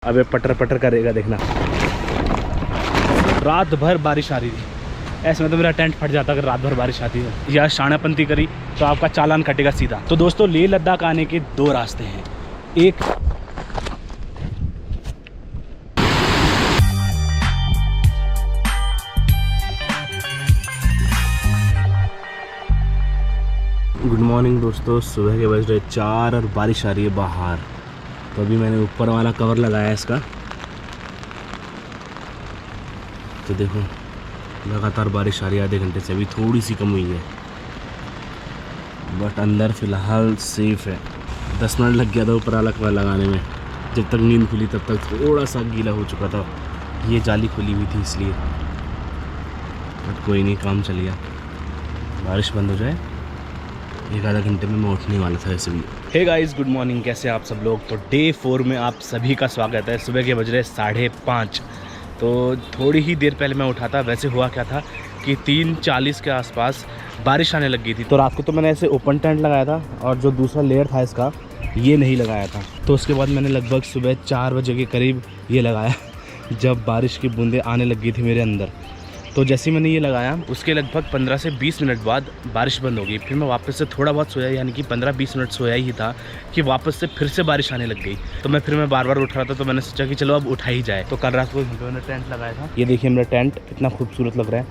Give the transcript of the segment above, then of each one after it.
अबे पटर पटर करेगा देखना। रात भर बारिश आ रही थी, ऐसे में तो मेरा टेंट फट जाता अगर रात भर बारिश आती है। या शानापंती करी तो आपका चालान कटेगा सीधा। तो दोस्तों लेह लद्दाख आने के दो रास्ते हैं। एक गुड मॉर्निंग दोस्तों, सुबह के बज रहे 4 और बारिश आ रही है बाहर। तो अभी मैंने ऊपर वाला कवर लगाया है इसका, तो देखो लगातार बारिश आ रही है आधे घंटे से। अभी थोड़ी सी कम हुई है बट अंदर फ़िलहाल सेफ़ है। 10 मिनट लग गया था ऊपर वाला कवर लगाने में। जब तक नींद खुली तब तक थोड़ा सा गीला हो चुका था, ये जाली खुली हुई थी इसलिए। बट कोई नहीं, काम चल गया। बारिश बंद हो जाए एक आधा घंटे में मैं उठने वाला था ऐसे भी। हे गाइस, गुड मॉर्निंग, कैसे आप सब लोग। तो डे 4 में आप सभी का स्वागत है। सुबह के बज रहे 5:30। तो थोड़ी ही देर पहले मैं उठा था। वैसे हुआ क्या था कि 3:40 के आसपास बारिश आने लग गई थी। तो रात को तो मैंने ऐसे ओपन टेंट लगाया था और जो दूसरा लेयर था इसका ये नहीं लगाया था। तो उसके बाद मैंने लगभग सुबह 4 बजे के करीब ये लगाया जब बारिश की बूंदें आने लग गई थी मेरे अंदर। तो जैसे ही मैंने ये लगाया उसके लगभग 15 से 20 मिनट बाद बारिश बंद हो गई। फिर मैं वापस से थोड़ा बहुत सोया, यानी कि 15-20 मिनट सोया ही था कि वापस से फिर से बारिश आने लग गई। तो मैं बार बार उठ रहा था, तो मैंने सोचा कि चलो अब उठा ही जाए। तो कल रात को मैंने टेंट लगाया था। ये देखिए मेरा टेंट इतना खूबसूरत लग रहा है।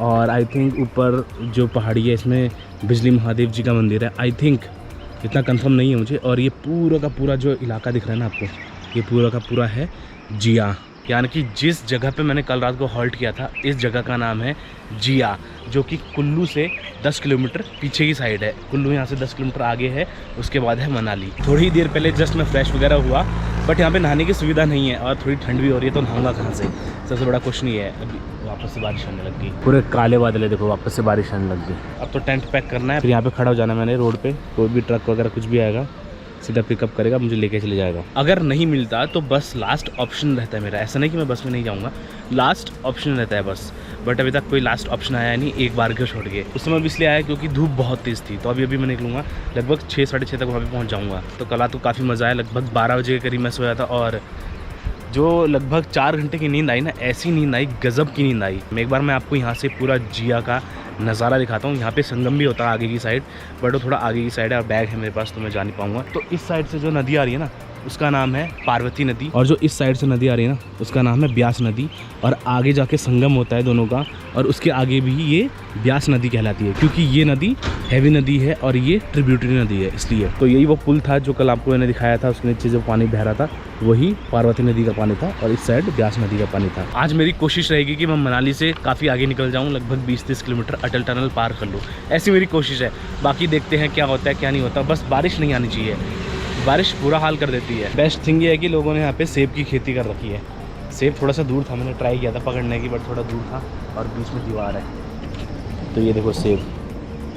और आई थिंक ऊपर जो पहाड़ी है इसमें बिजली महादेव जी का मंदिर है, आई थिंक, इतना कंफर्म नहीं है मुझे। और ये पूरा का पूरा जो इलाका दिख रहा है ना आपको, ये पूरा का पूरा है जिया, यानी कि जिस जगह पे मैंने कल रात को हॉल्ट किया था इस जगह का नाम है जिया, जो कि कुल्लू से 10 किलोमीटर पीछे की साइड है। कुल्लू यहाँ से 10 किलोमीटर आगे है, उसके बाद है मनाली। थोड़ी ही देर पहले जस्ट मैं फ्रेश वगैरह हुआ, बट यहाँ पे नहाने की सुविधा नहीं है और थोड़ी ठंड भी हो रही है, तो नहाऊंगा कहाँ से। सबसे बड़ा क्वेश्चन ये है। अभी वापस से बारिश आने लग गई, पूरे काले बादल है, देखो वापस से बारिश आने लग गई। अब तो टेंट पैक करना है, फिर यहाँ पे खड़ा हो जाना मैंने रोड पे। कोई भी ट्रक वगैरह कुछ भी आएगा सीधा पिकअप करेगा, मुझे लेके चले जाएगा। अगर नहीं मिलता तो बस लास्ट ऑप्शन रहता है मेरा। ऐसा नहीं कि मैं बस में नहीं जाऊँगा, लास्ट ऑप्शन रहता है बस। बट अभी तक कोई लास्ट ऑप्शन आया नहीं, एक बार क्यों छोड़ के। उस समय भी इसलिए आया क्योंकि धूप बहुत तेज़ थी। तो अभी मैं निकलूँगा, लगभग 6-6:30 तक वहाँ पर पहुँच जाऊँगा। तो कल रात को काफ़ी मज़ा आया। लगभग 12 बजे के करीब मैं सोया था और जो लगभग 4 घंटे की नींद आई ना, ऐसी नींद आई, गज़ब की नींद आई। एक बार मैं आपको यहाँ से पूरा जिया का नज़ारा दिखाता हूँ। यहाँ पे संगम भी होता है आगे की साइड, बट वो थोड़ा आगे की साइड है और बैग है मेरे पास, तो मैं जा नहीं पाऊँगा। तो इस साइड से जो नदी आ रही है ना उसका नाम है पार्वती नदी, और जो इस साइड से नदी आ रही है ना उसका नाम है ब्यास नदी। और आगे जाके संगम होता है दोनों का, और उसके आगे भी ये ब्यास नदी कहलाती है, क्योंकि ये नदी हैवी नदी है और ये ट्रिब्यूटरी नदी है इसलिए। तो यही वो पुल था जो कल आपको मैंने दिखाया था, उसके नीचे जो पानी बह रहा था वही पार्वती नदी का पानी था और इस साइड ब्यास नदी का पानी था। आज मेरी कोशिश रहेगी कि मैं मनाली से काफ़ी आगे निकल जाऊँ, लगभग 20-30 किलोमीटर अटल टनल पार कर लूँ, ऐसी मेरी कोशिश है। बाकी देखते हैं क्या होता है क्या नहीं होता, बस बारिश नहीं आनी चाहिए। बारिश बुरा हाल कर देती है। बेस्ट थिंग ये है कि लोगों ने यहाँ पे सेब की खेती कर रखी है। सेब थोड़ा सा दूर था, मैंने ट्राई किया था पकड़ने की, बट थोड़ा दूर था और बीच में दीवार है। तो ये देखो सेब,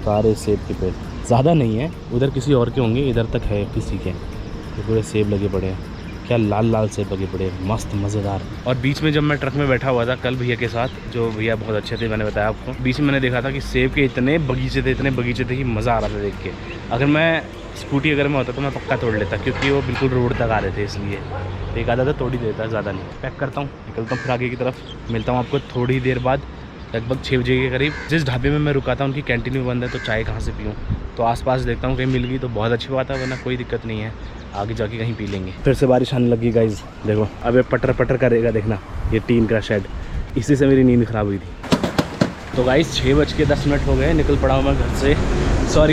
सारे सेब के पेड़, ज़्यादा नहीं है, उधर किसी और के होंगे, इधर तक है किसी के। तो पूरे सेब लगे पड़े हैं, क्या लाल लाल सेब लगे पड़े हैं, मस्त मज़ेदार। और बीच में जब मैं ट्रक में बैठा हुआ था कल भैया के साथ, जो भैया बहुत अच्छे थे, मैंने बताया आपको, बीच में मैंने देखा था कि सेब के इतने बगीचे थे कि मज़ा आ रहा था देख के। अगर मैं स्कूटी अगर मैं होता तो मैं पक्का तोड़ लेता, क्योंकि वो बिल्कुल रोड तक आ रहे थे, इसलिए एक आधा तो तोड़ ही देता, ज़्यादा नहीं। पैक करता हूँ, निकलता हूँ फिर आगे की तरफ। मिलता हूँ आपको थोड़ी देर बाद, लगभग 6 बजे के करीब। जिस ढाबे में मैं रुका था उनकी कैंटीन भी बंद है, तो चाय कहाँ से पीऊँ। तो आसपास देखता हूँ कहीं मिल गई तो बहुत अच्छी बात है, वरना कोई दिक्कत नहीं है, आगे जाके कहीं पी लेंगे। फिर से बारिश आने लगी गाइज, देखो अब पटर पटर करेगा देखना। ये टीन का शेड, इसी से मेरी नींद ख़राब हुई थी। तो गाइज 6:10 हो गए, निकल पड़ा हूँ मैं घर से,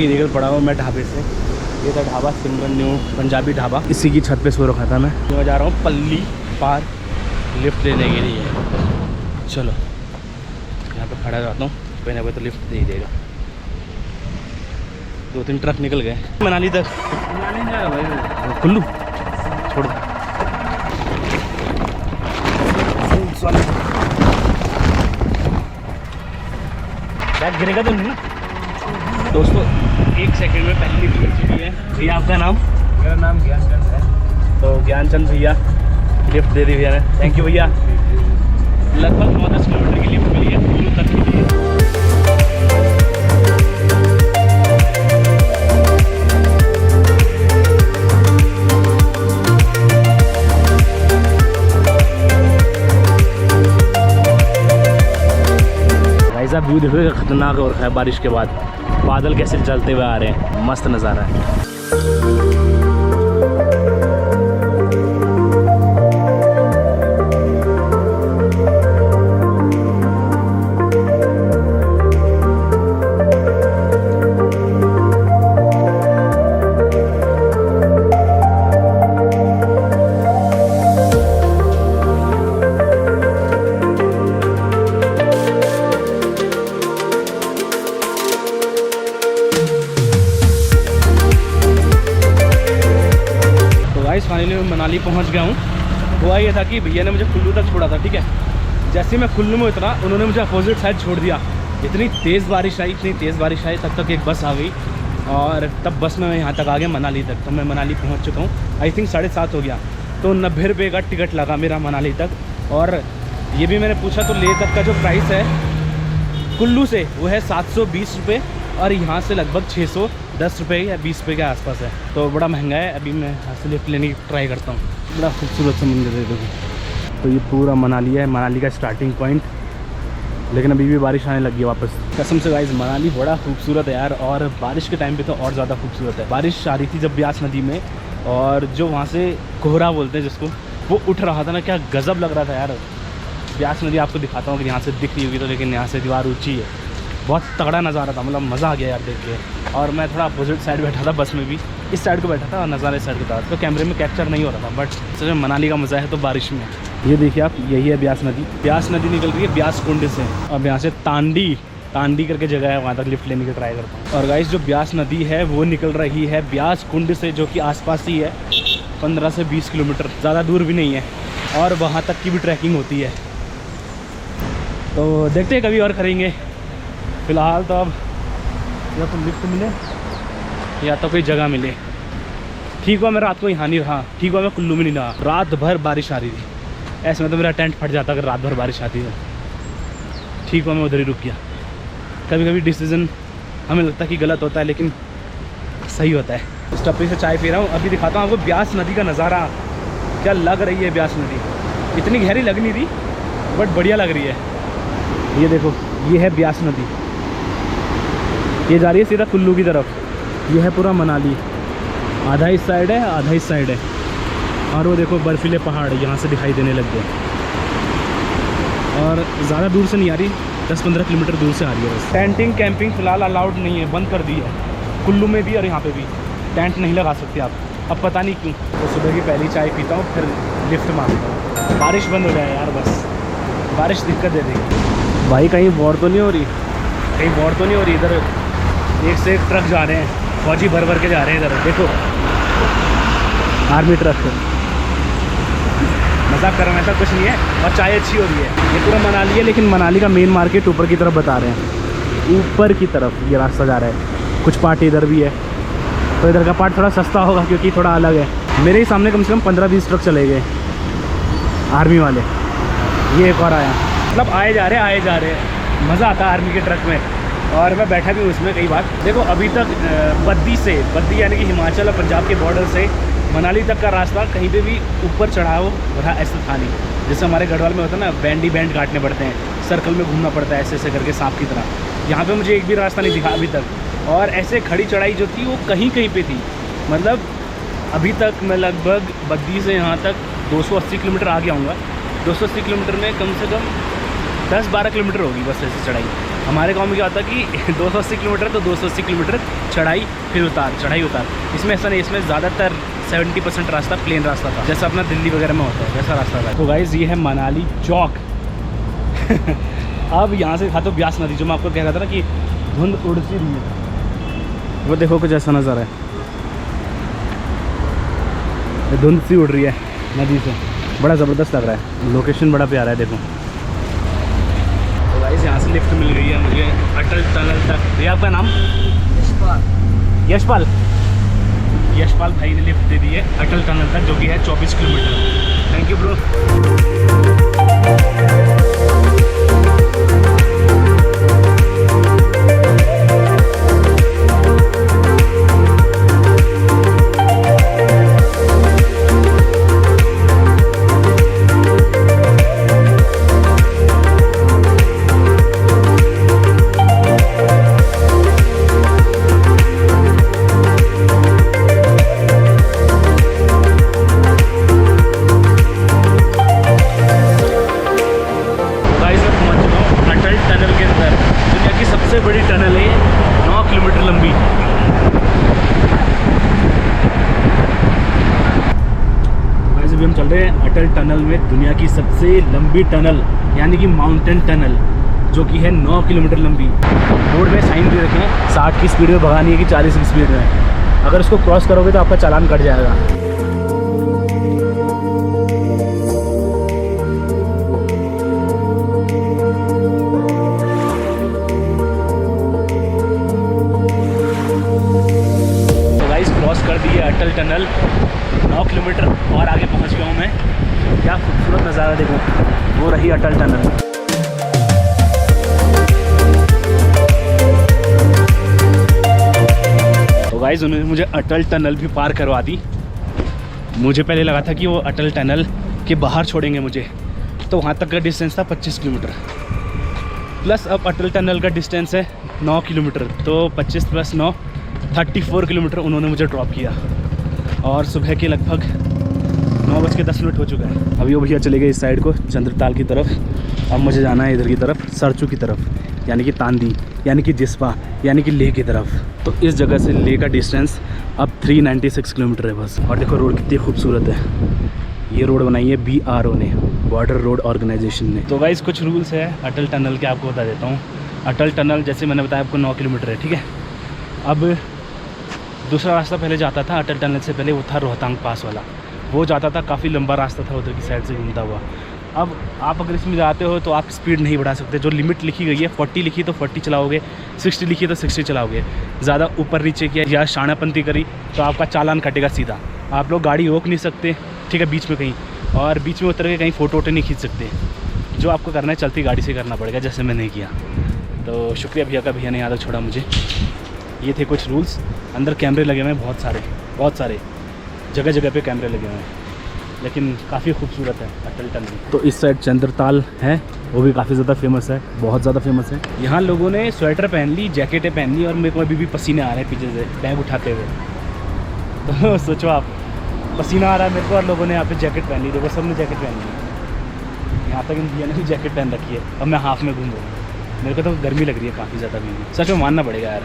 निकल पड़ा हूँ मैं ढाबे से। ये था ढाबा सिमरन न्यू पंजाबी ढाबा, इसी की छत पे सो रखा था मैं जा रहा हूँ पल्ली पार लिफ्ट लेने के लिए। चलो यहाँ पे खड़ा रहता हूँ, कोई ना कोई तो लिफ्ट दे ही देगा। 2-3 ट्रक निकल गए मनाली तक। मनाली नहीं जाएगा भाई, कुल्लू छोड़ दो। बैग गिरेगा तो नहीं दोस्तों। 1 सेकंड में पहली लिफ्ट मिल चुकी है। भैया आपका नाम? मेरा नाम ज्ञानचंद है। तो ज्ञानचंद भैया लिफ्ट दे दी भैया ने, थैंक यू भैया। लगभग 9-10 किलोमीटर की लिफ्ट मिली है कुल्लू तक के लिए। ऐसा व्यू देखो खतरनाक हो रखा है बारिश के बाद, बादल कैसे चलते हुए आ रहे हैं, मस्त नज़ारा है। फाइनली मैं मनाली पहुंच गया हूं। हुआ ये था कि भैया ने मुझे कुल्लू तक छोड़ा था, ठीक है। जैसे ही मैं कुल्लू में उतरा उन्होंने मुझे अपोजिट साइड छोड़ दिया। इतनी तेज़ बारिश आई, तब तक एक बस आ गई और तब बस में मैं यहाँ तक आ गया मनाली तक। तो मैं मनाली पहुँच चुका हूँ, आई थिंक 7:30 हो गया। तो 90 रुपये का टिकट लगा मेरा मनाली तक। और ये भी मैंने पूछा तो लेह तक का जो प्राइस है कुल्लू से वो है 720 रुपये और यहाँ से लगभग 610 रुपये या 20 रुपये के आसपास है। तो बड़ा महंगा है। अभी मैं यहाँ से लिफ्ट लेने की ट्राई करता हूँ। बड़ा खूबसूरत समुंदर है देखो। तो ये पूरा मनाली है, मनाली का स्टार्टिंग पॉइंट। लेकिन अभी भी बारिश आने लगी है वापस। कसम से गाइस मनाली बड़ा खूबसूरत है यार, और बारिश के टाइम पे तो और ज़्यादा खूबसूरत है। बारिश आ रही थी जब ब्यास नदी में, और जो वहाँ से कोहरा बोलते हैं जिसको, वो उठ रहा था ना, क्या गज़ब लग रहा था यार। ब्यास नदी आपको दिखाता हूँ कि यहाँ से दिख रही होगी तो, लेकिन यहाँ से दीवार ऊँची है। बहुत तगड़ा नज़ारा था, मतलब मज़ा आ गया यार देख के। और मैं थोड़ा अपोजिट साइड बैठा था बस में भी, इस साइड को बैठा था और नज़ारा इस साइड को था, तो कैमरे में कैप्चर नहीं हो रहा था। बट सच में मनाली का मज़ा है तो बारिश में। ये देखिए आप, यही है ब्यास नदी। ब्यास नदी निकल रही है ब्यास कुंड से। अब यहाँ से तांडी करके जगह है, वहाँ तक लिफ्ट लेने की ट्राई करता हूँ। और गाइस जो ब्यास नदी है वो निकल रही है ब्यास कुंड से, जो कि आसपास ही है, 15 से 20 किलोमीटर, ज़्यादा दूर भी नहीं है। और वहाँ तक की भी ट्रैकिंग होती है। तो देखते हैं कभी और करेंगे। फ़िलहाल तो अब या तो लिफ्ट मिले या तो कोई जगह मिले। ठीक हुआ मैं रात को यहाँ नहीं रहा, ठीक हुआ मैं कुल्लू में नहीं रहा। रात भर बारिश आ रही थी, ऐसे में तो मेरा टेंट फट जाता अगर रात भर बारिश आती है। ठीक हुआ मैं उधर ही रुक गया। कभी कभी डिसीज़न हमें लगता है कि गलत होता है, लेकिन सही होता है। इस टपरी से चाय पी रहा हूँ। अभी दिखाता हूँ आपको ब्यास नदी का नज़ारा, क्या लग रही है ब्यास नदी। इतनी गहरी लग नहीं रही बट बढ़िया लग रही है। ये देखो, ये है ब्यास नदी, ये जा रही है सीधा कुल्लू की तरफ। ये है पूरा मनाली, आधा इस साइड है आधा इस साइड है। और वो देखो बर्फीले पहाड़ यहाँ से दिखाई देने लग गए। और ज़्यादा दूर से नहीं आ रही, 10-15 किलोमीटर दूर से आ रही है बस। टेंटिंग कैंपिंग फ़िलहाल अलाउड नहीं है, बंद कर दी है कुल्लू में भी, और यहाँ पे भी टेंट नहीं लगा सकते आप। अब पता नहीं क्यों। तो सुबह की पहली चाय पीता हूँ, फिर लिफ्ट मांगता हूँ। बारिश बंद हो जाए यार, बस बारिश दिक्कत दे देगी। भाई कहीं वॉर तो नहीं हो रही, कहीं वॉर तो नहीं हो रही। इधर एक से एक ट्रक जा रहे हैं, फौजी भर भर के जा रहे हैं। इधर देखो आर्मी ट्रक। मजाक कर रहा हूँ, ऐसा कुछ नहीं है। और चाय अच्छी हो रही है। ये पूरा मनाली है, लेकिन मनाली का मेन मार्केट ऊपर की तरफ बता रहे हैं। ऊपर की तरफ ये रास्ता जा रहा है। कुछ पार्ट इधर भी है, तो इधर का पार्ट थोड़ा सस्ता होगा क्योंकि थोड़ा अलग है। मेरे ही सामने कम से कम 15-20 ट्रक चले गए आर्मी वाले। ये एक और आया, मतलब आए जा रहे हैं। मज़ा आता है आर्मी के ट्रक में, और मैं बैठा भी हूँ उसमें कई बार। देखो अभी तक बद्दी यानी कि हिमाचल और पंजाब के बॉर्डर से मनाली तक का रास्ता कहीं पे भी ऊपर चढ़ाव रहा ऐसा था नहीं। जैसे हमारे गढ़वाल में होता है ना, बैंड काटने पड़ते हैं, सर्कल में घूमना पड़ता है ऐसे करके सांप की तरह। यहाँ पे मुझे एक भी रास्ता नहीं दिखा अभी तक। और ऐसे खड़ी चढ़ाई जो थी वो कहीं पे थी। मतलब अभी तक मैं लगभग बद्दी से यहाँ तक 280 किलोमीटर आ गया हूँगा। 280 किलोमीटर में कम से कम 10-12 किलोमीटर होगी बस ऐसी चढ़ाई। हमारे गांव में क्या होता है कि 280 किलोमीटर तो 280 किलोमीटर चढ़ाई फिर उतार, चढ़ाई उतार। इसमें ऐसा नहीं, इसमें ज़्यादातर 70% रास्ता प्लेन रास्ता था, जैसा अपना दिल्ली वगैरह में होता है वैसा रास्ता था। तो गाइज़ ये है मनाली चौक। अब यहाँ से खाते ब्यास नदी, जो मैं आपको कह रहा था ना कि धुंध उड़ सी रही है, वो देखो कुछ ऐसा नज़ारा है। धुंध सी उड़ रही है नदी से, बड़ा ज़बरदस्त लग रहा है। लोकेशन बड़ा प्यारा है देखो। तो गाइस यहाँ से लिफ्ट मिल गई है मुझे अटल टनल तक। ये आपका नाम? यशपाल भाई ने लिफ्ट दे दी है अटल टनल तक, जो कि है 24 kilometre. Thank you bro. Atal tunnel में दुनिया की सबसे लंबी टनल यानी कि माउंटेन टनल, जो कि है 9 किलोमीटर लंबी। बोर्ड में साइन भी रखे हैं 60 की स्पीड में भगानी है कि 40 की स्पीड में। अगर उसको क्रॉस करोगे तो आपका चालान कट जाएगा। तो गाइस क्रॉस कर दिए अटल टनल, 9 किलोमीटर और आगे पहुंच गया हूँ मैं। क्या खूबसूरत नज़ारा देखो, वो रही अटल टनल। तो गाइस उन्होंने मुझे अटल टनल भी पार करवा दी। मुझे पहले लगा था कि वो अटल टनल के बाहर छोड़ेंगे मुझे, तो वहाँ तक का डिस्टेंस था 25 किलोमीटर प्लस अब अटल टनल का डिस्टेंस है 9 किलोमीटर, तो 25 प्लस 9 34 किलोमीटर उन्होंने मुझे ड्रॉप किया। और सुबह के लगभग 9:10 हो चुका है। अभी वो भैया चले गए इस साइड को चंद्रताल की तरफ। अब मुझे जाना है इधर की तरफ, सरचू की तरफ, यानी कि तांदी, यानी कि जिस्पा, यानी कि लेह की तरफ। तो इस जगह से लेह का डिस्टेंस अब 396 किलोमीटर है बस। और देखो रोड कितनी खूबसूरत है। ये रोड बनाई है BRO ने, बॉर्डर रोड ऑर्गेनाइजेशन ने। तो गाइस कुछ रूल्स है अटल टनल के, आपको बता देता हूँ। अटल टनल जैसे मैंने बताया आपको 9 किलोमीटर है, ठीक है। अब दूसरा रास्ता पहले जाता था अटल टनल से पहले, वो था रोहतांग पास वाला, वो जाता था, काफ़ी लंबा रास्ता था उधर की साइड से घूमता हुआ। अब आप अगर इसमें जाते हो तो आप स्पीड नहीं बढ़ा सकते। जो लिमिट लिखी गई है 40 लिखी तो 40 चलाओगे, 60 लिखी तो 60 चलाओगे। ज़्यादा ऊपर नीचे किया या शानापंती करी तो आपका चालान कटेगा सीधा। आप लोग गाड़ी रोक नहीं सकते, ठीक है, बीच में कहीं, और बीच में उतर के कहीं फ़ोटो वोटो नहीं खींच सकते। जो आपको करना है चलती गाड़ी से करना पड़ेगा, जैसे मैंने किया। तो शुक्रिया भैया का, भैया ने याद छोड़ा मुझे। ये थे कुछ रूल्स। अंदर कैमरे लगे हुए हैं बहुत सारे जगह जगह पे कैमरे लगे हुए हैं, लेकिन काफ़ी खूबसूरत है अटल टनल। तो इस साइड चंद्रताल है, वो भी काफ़ी ज़्यादा फेमस है, बहुत ज़्यादा फेमस है। यहाँ लोगों ने स्वेटर पहन ली, जैकेटें पहन ली, और मेरे को अभी भी पसीने आ रहे हैं पीछे से बैग उठाते हुए। तो सोचो आप, पसीना आ रहा है मेरे को और लोगों ने यहाँ पे जैकेट पहन ली। देखो सबने जैकेट पहन ली, यहाँ तक इन भैया ने भी जैकेट पहन रखी है। अब मैं हाफ में घूम रहा हूँ, मेरे को तो गर्मी लग रही है काफ़ी ज़्यादा भी। सच में मानना पड़ेगा यार,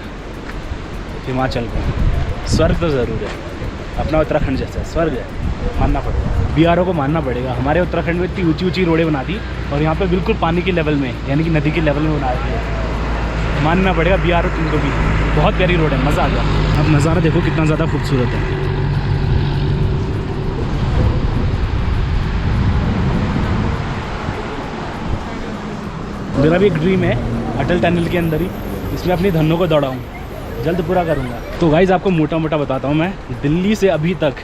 हिमाचल को स्वर्ग तो ज़रूर है, अपना उत्तराखंड जैसा स्वर्ग है, मानना पड़ेगा। BRO को मानना पड़ेगा। हमारे उत्तराखंड में इतनी ऊंची ऊंची रोडें बना दी और यहाँ पे बिल्कुल पानी के लेवल में, यानी कि नदी के लेवल में बना दी है। मानना पड़ेगा BRO तुमको भी। बहुत प्यारी रोड है, मज़ा आ गया। अब नज़ारा देखो कितना ज़्यादा खूबसूरत है। मेरा भी एक ड्रीम है अटल टनल के अंदर ही इसमें अपनी धनों को दौड़ाऊँ, जल्द पूरा करूँगा। तो गाइस आपको मोटा मोटा बताता हूँ, मैं दिल्ली से अभी तक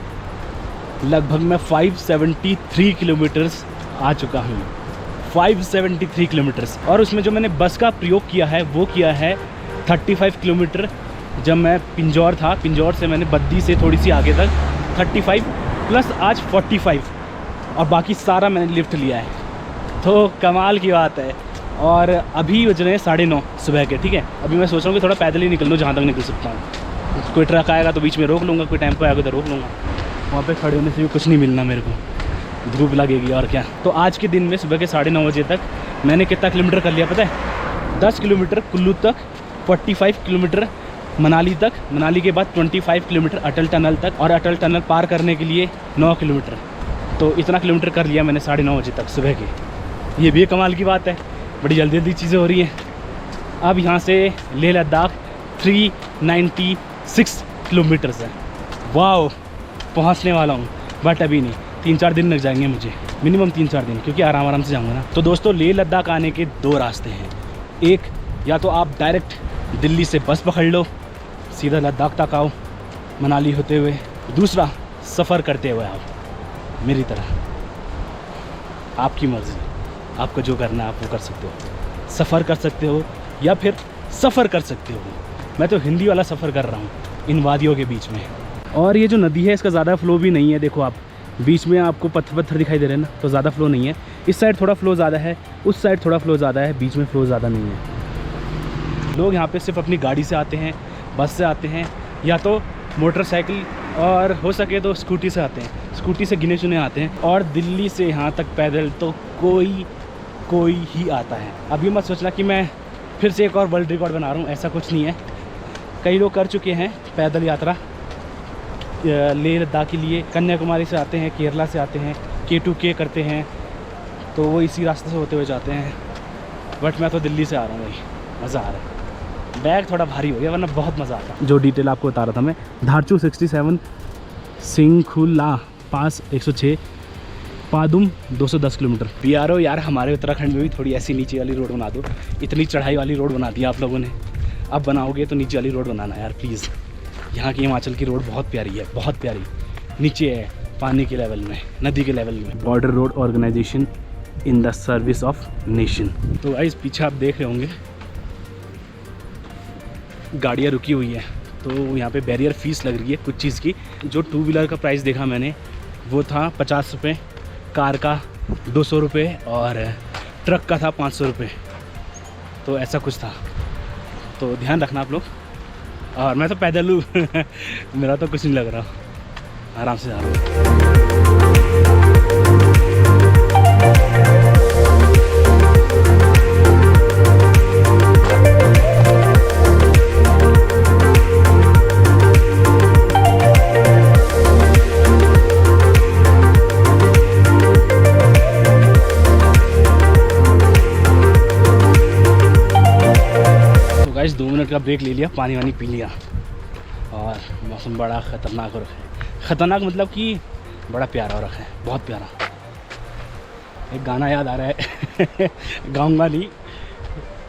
लगभग मैं 573 किलोमीटर्स आ चुका हूँ। 573 किलोमीटर्स। और उसमें जो मैंने बस का प्रयोग किया है वो किया है 35 किलोमीटर। जब मैं पिंजौर था, पिंजौर से मैंने बद्दी से थोड़ी सी आगे तक 35 प्लस आज 45, और बाकी सारा मैंने लिफ्ट लिया है। तो कमाल की बात है। और अभी बज रहे हैं 9:30 सुबह के, ठीक है। अभी मैं सोच रहा हूँ कि थोड़ा पैदल ही निकल लूँ जहाँ तक निकल सकता हूँ। कोई ट्रक आएगा तो बीच में रोक लूँगा, कोई टेम्पो आएगा तो रोक लूँगा। वहाँ पे खड़े होने से भी कुछ नहीं मिलना मेरे को, धूप लगेगी और क्या। तो आज के दिन में सुबह के 9:30 बजे तक मैंने कितना किलोमीटर कर लिया पता है? 10 किलोमीटर कुल्लू तक, 45 किलोमीटर मनाली तक, मनाली के बाद 25 किलोमीटर अटल टनल तक, और अटल टनल पार करने के लिए 9 किलोमीटर। तो इतना किलोमीटर कर लिया मैंने 9:30 बजे तक सुबह के। ये भी कमाल की बात है, बड़ी जल्दी जल्दी चीज़ें हो रही हैं। अब यहाँ से लेह लद्दाख 396 किलोमीटर्स है। वाह, पहुँचने वाला हूँ, बट अभी नहीं, 3-4 दिन लग जाएंगे मुझे, मिनिमम 3-4 दिन, क्योंकि आराम से जाऊँगा ना। तो दोस्तों लेह लद्दाख आने के 2 रास्ते हैं। एक, या तो आप डायरेक्ट दिल्ली से बस पकड़ लो, सीधा लद्दाख तक आओ मनाली होते हुए। दूसरा, सफ़र करते हुए आओ मेरी तरह। आपकी मर्ज़ी, आपको जो करना है आप वो कर सकते हो। सफ़र कर सकते हो या फिर सफ़र कर सकते हो। मैं तो हिंदी वाला सफ़र कर रहा हूँ इन वादियों के बीच में। और ये जो नदी है इसका ज़्यादा फ्लो भी नहीं है। देखो आप, बीच में आपको पत्थर दिखाई दे रहे हैं ना, तो ज़्यादा फ्लो नहीं है। इस साइड थोड़ा फ्लो ज़्यादा है, उस साइड थोड़ा फ्लो ज़्यादा है, बीच में फ्लो ज़्यादा नहीं है। लोग यहाँ पे सिर्फ अपनी गाड़ी से आते हैं, बस से आते हैं, या तो मोटरसाइकिल, और हो सके तो स्कूटी से आते हैं। स्कूटी से गिने चुने आते हैं। और दिल्ली से यहाँ तक पैदल तो कोई ही आता है। अभी मत सोचना कि मैं फिर से एक और वर्ल्ड रिकॉर्ड बना रहा हूँ, ऐसा कुछ नहीं है। कई लोग कर चुके हैं पैदल यात्रा लेह लद्दाख के लिए। कन्याकुमारी से आते हैं, केरला से आते हैं, K2K करते हैं तो वो इसी रास्ते से होते हुए जाते हैं। बट मैं तो दिल्ली से आ रहा हूँ भाई, मज़ा आ रहा है। बैग थोड़ा भारी हो गया वरना बहुत मज़ा आता। जो डिटेल आपको बता रहा था मैं, धारचू 67, सिंखुला पास 106, पादुम 210 किलोमीटर। PRO यार हमारे उत्तराखंड में भी थोड़ी ऐसी नीचे वाली रोड बना दो। इतनी चढ़ाई वाली रोड बना दी आप लोगों ने, अब बनाओगे तो नीचे वाली रोड बनाना यार प्लीज़। यहाँ की हिमाचल की रोड बहुत प्यारी है, बहुत प्यारी। नीचे है पानी के लेवल में, नदी के लेवल में। Border road organisation in the service of nation. तो गाइस पीछे आप देख रहे होंगे गाड़ियाँ रुकी हुई हैं, तो यहाँ पे बैरियर फ़ीस लग रही है कुछ चीज़ की। जो 2 व्हीलर का प्राइस देखा मैंने वो था 50 रुपये, कार का 200 रुपये और ट्रक का था 500 रुपये। तो ऐसा कुछ था, तो ध्यान रखना आप लोग। और मैं तो पैदल हूँ मेरा तो कुछ नहीं लग रहा, आराम से जा रहा हूँ। गाइस 2 मिनट का ब्रेक ले लिया, पानी वानी पी लिया और मौसम बड़ा ख़तरनाक हो रखा है। ख़तरनाक मतलब कि बड़ा प्यारा हो रखा है, बहुत प्यारा। एक गाना याद आ रहा है गाऊंगा नहीं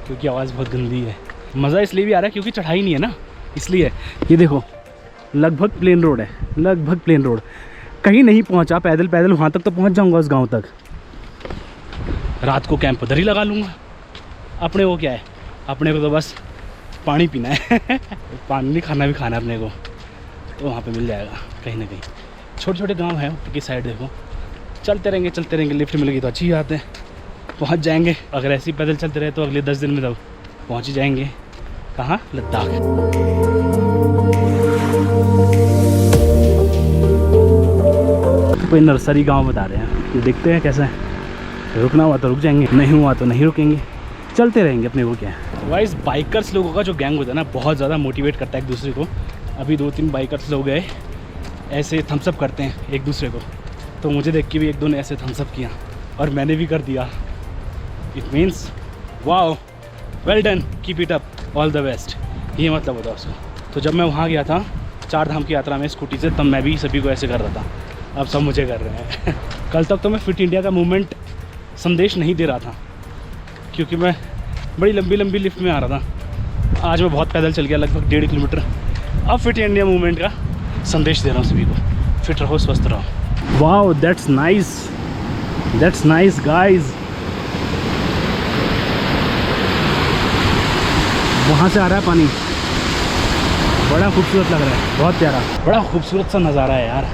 क्योंकि आवाज़ बहुत गंदी है। मज़ा इसलिए भी आ रहा है क्योंकि चढ़ाई नहीं है ना, इसलिए। ये देखो लगभग प्लेन रोड है, लगभग प्लेन रोड। कहीं नहीं पहुंचा पैदल पैदल, वहाँ तक तो पहुंच जाऊंगा उस गांव तक। रात को कैंप उधर ही लगा लूँगा। अपने को क्या है, अपने को तो बस पानी पीना है पानी नहीं, खाना भी खाना है अपने को, तो वहाँ पे मिल जाएगा कहीं ना कहीं। छोटे छोटे गांव हैं ऊपर की साइड, देखो चलते रहेंगे। लिफ्ट मिलेगी तो अच्छी बात है, पहुँच जाएंगे। अगर ऐसे ही पैदल चलते रहे तो अगले 10 दिन में तो पहुँच ही जाएंगे। कहाँ? लद्दाख। कोई नर्सरी गांव बता रहे हैं, ये देखते हैं कैसा है। रुकना हुआ तो रुक जाएंगे, नहीं हुआ तो नहीं रुकेंगे, चलते रहेंगे, अपने को क्या है। वाइस बाइकर्स लोगों का जो गैंग होता है ना, बहुत ज़्यादा मोटिवेट करता है एक दूसरे को। अभी 2-3 बाइकर्स लोग गए, ऐसे थम्सअप करते हैं एक दूसरे को, तो मुझे देख के भी 1-2 ने ऐसे थम्सअप किया और मैंने भी कर दिया। It means wow, well done, keep it up, all the best, ये मतलब होता है उसको। तो जब मैं वहाँ गया था 4 धाम की यात्रा में स्कूटी से, तब मैं भी सभी को ऐसे कर रहा था। अब सब मुझे कर रहे हैं कल तक तो मैं फिट इंडिया का मूवमेंट संदेश नहीं दे रहा था क्योंकि मैं बड़ी लंबी लंबी लिफ्ट में आ रहा था। आज मैं बहुत पैदल चल गया, लगभग 1.5 किलोमीटर। अब फिट इंडिया मूवमेंट का संदेश दे रहा हूँ सभी को, फिट रहो, स्वस्थ रहो। Wow, that's nice guys. वहाँ से आ रहा है पानी, बड़ा खूबसूरत लग रहा है, बहुत प्यारा, बड़ा खूबसूरत सा नज़ारा है यार,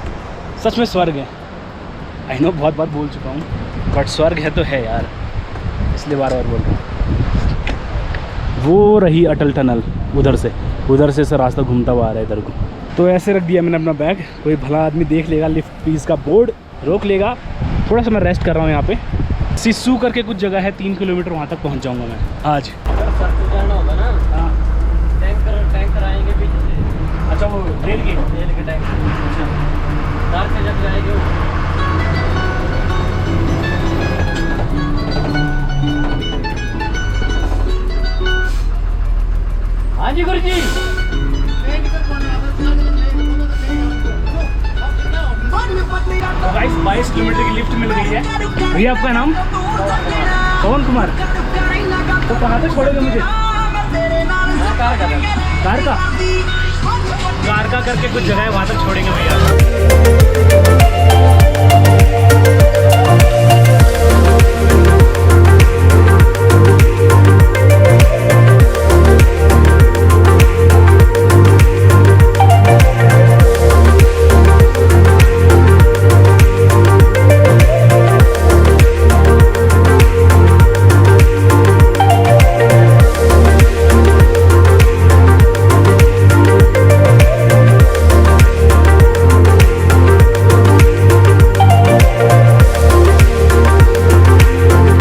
सच में स्वर्ग है। आई नो बहुत बार बोल चुका हूँ, बट स्वर्ग है तो है यार, इसलिए बार बार बोल रहा हूँ। वो रही अटल टनल, उधर से रास्ता घूमता हुआ आ रहा है इधर को। तो ऐसे रख दिया मैंने अपना बैग, कोई भला आदमी देख लेगा, लिफ्ट फीस का बोर्ड रोक लेगा। थोड़ा सा मैं रेस्ट कर रहा हूँ यहाँ पे। सिस्सू करके कुछ जगह है, 3 किलोमीटर, वहाँ तक पहुँच जाऊँगा मैं आज। हाँ, टैंकर आएंगे पीछे से। अच्छा, वो रेल के टैंकर कार से जब जाएंगे हाँ जी गुरु जी। तो गाइस 22 किलोमीटर की लिफ्ट मिल गई है। भैया आपका नाम? पवन कुमार। तो कहाँ तक छोड़ोगे मुझे? कार का करके कुछ जगह है, वहाँ तक छोड़ेंगे भैया।